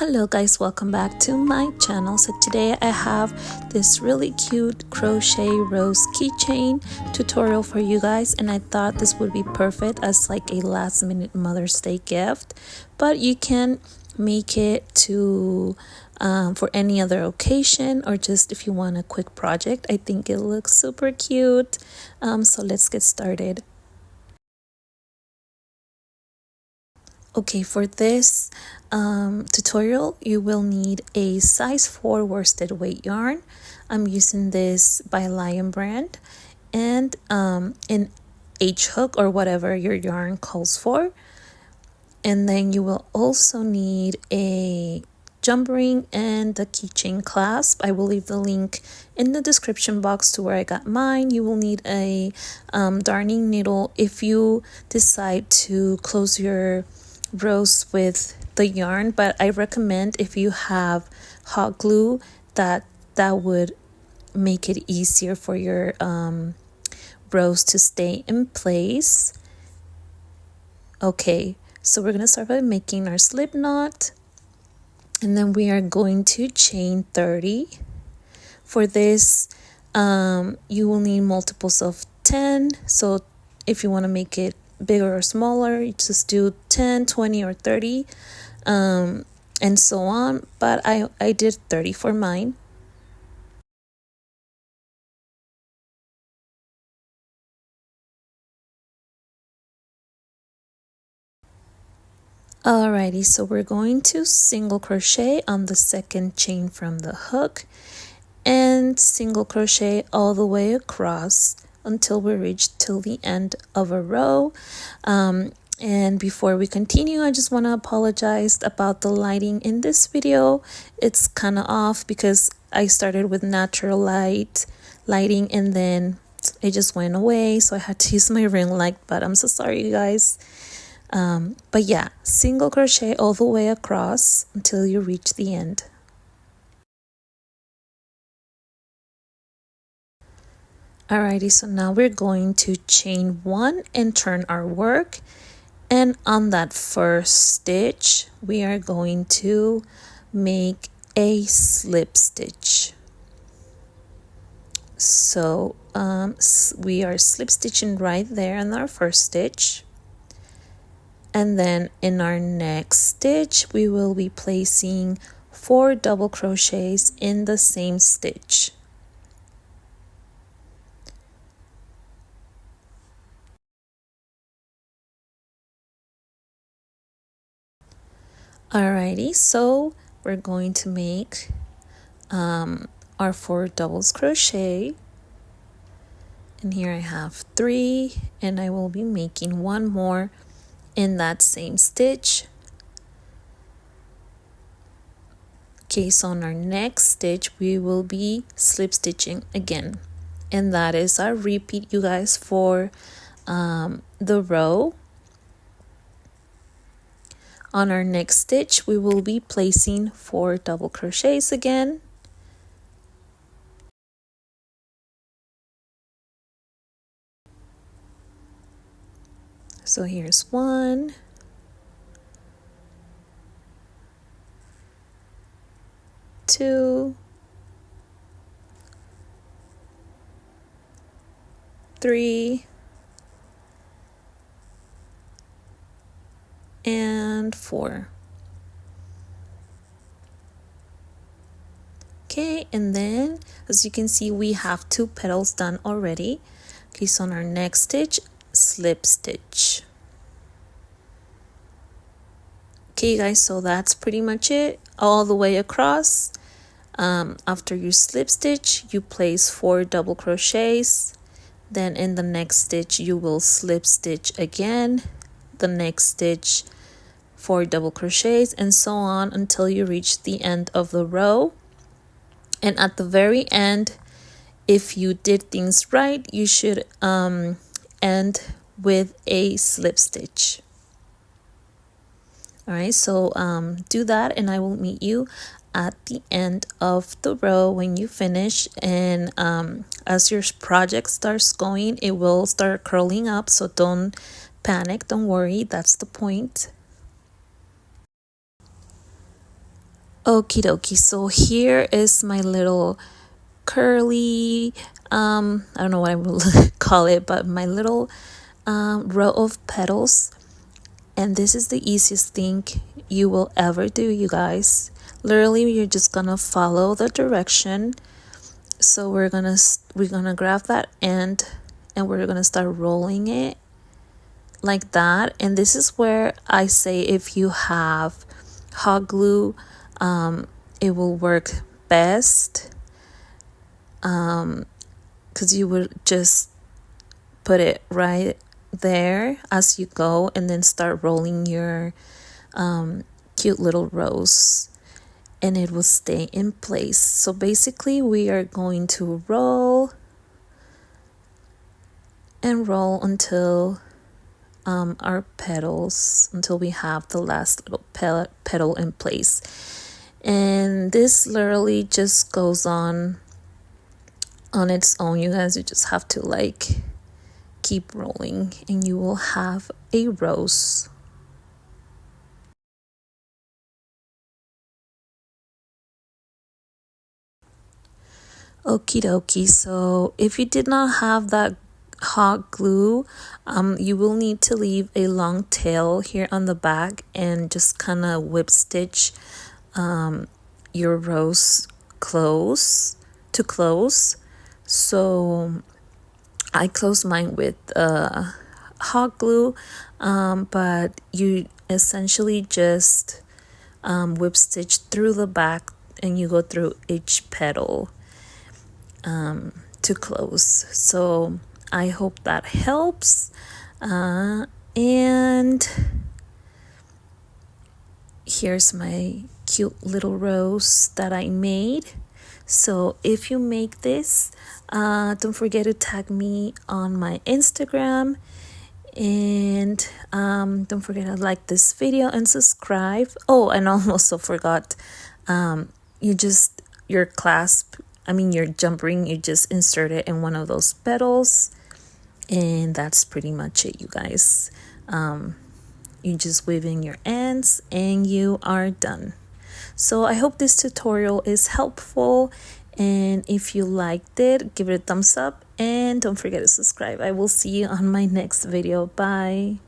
Hello guys, welcome back to my channel. So today I have this really cute crochet rose keychain tutorial for you guys, and I thought this would be perfect as like a last minute Mother's Day gift, but you can make it to for any other occasion or just if you want a quick project. I think it looks super cute. So let's get started. Okay, for this tutorial, you will need a size 4 worsted weight yarn. I'm using this by Lion brand and an H hook or whatever your yarn calls for. And then you will also need a jump ring and the keychain clasp. I will leave the link in the description box to where I got mine. You will need a darning needle if you decide to close your rows with the yarn, but I recommend if you have hot glue that would make it easier for your rows to stay in place. Okay, so we're gonna start by making our slip knot, and then we are going to chain 30. For this you will need multiples of 10, so if you want to make it bigger or smaller, you just do 10, 20 or 30 and so on, but I did 30 for mine. Alrighty, so we're going to single crochet on the second chain from the hook and single crochet all the way across until we reach till the end of a row. And before we continue, I just want to apologize about the lighting in this video. It's kind of off because I started with natural lighting and then it just went away, so I had to use my ring light, but I'm so sorry you guys. But yeah, single crochet all the way across until you reach the end. Alrighty, so now we're going to chain 1 and turn our work, and on that first stitch we are going to make a slip stitch. So we are slip stitching right there in our first stitch, and then in our next stitch we will be placing 4 double crochets in the same stitch. Alrighty, so we're going to make our 4 doubles crochet, and here I have 3, and I will be making 1 more in that same stitch. Okay, so on our next stitch we will be slip stitching again, and that is our repeat, you guys, for the row. On our next stitch we will be placing 4 double crochets again. So here's 1, 2, 3, and 4. Okay, and then as you can see we have 2 petals done already. Okay, so on our next stitch, slip stitch. Okay guys, so that's pretty much it all the way across. After you slip stitch, you place 4 double crochets, then in the next stitch you will slip stitch again, the next stitch 4 double crochets, and so on until you reach the end of the row. And at the very end, if you did things right, you should end with a slip stitch. All right, so do that, and I will meet you at the end of the row when you finish. And as your project starts going, it will start curling up, so don't panic, don't worry, that's the point. Okie dokie, so here is my little curly, I don't know what I will call it, but my little row of petals. And this is the easiest thing you will ever do, you guys. Literally, you're just gonna follow the direction. So we're gonna grab that end and we're gonna start rolling it like that. And this is where I say if you have hot glue, it will work best, because you would just put it right there as you go and then start rolling your cute little rows, and it will stay in place. So basically we are going to roll and roll until our petals, until we have the last little petal in place. And this literally just goes on its own, you guys. You just have to like keep rolling and you will have a rose. Okie dokie, so if you did not have that hot glue, you will need to leave a long tail here on the back and just kind of whip stitch your rose close. So I close mine with hot glue, but you essentially just whip stitch through the back and you go through each petal to close. So I hope that helps. And here's my cute little rose that I made. So if you make this, don't forget to tag me on my Instagram, and don't forget to like this video and subscribe. Oh, and I also forgot, your clasp, your jump ring, you just insert it in one of those petals, and that's pretty much it, you guys. You just weave in your ends and you are done. So I hope this tutorial is helpful, and if you liked it, give it a thumbs up and don't forget to subscribe. I will see you on my next video. Bye.